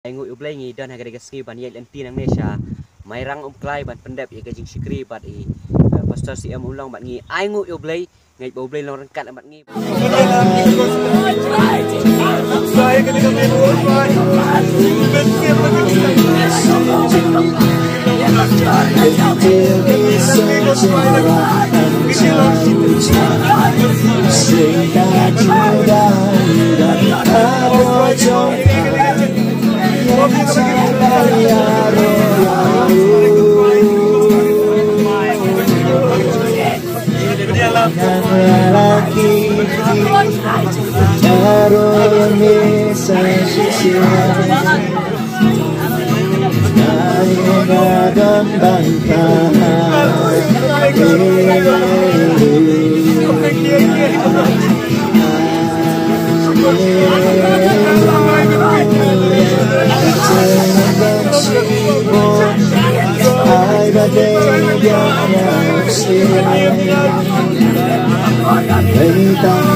Ngui Umklai ngi dan harga ski ban yel enti nang Malaysia. Mairang Umklai ban pendap ye gajing sikri bat i pastor CM ulang bat ngi ai ngui Umklai ngai bau blai long rengkat bat ngi. Tentang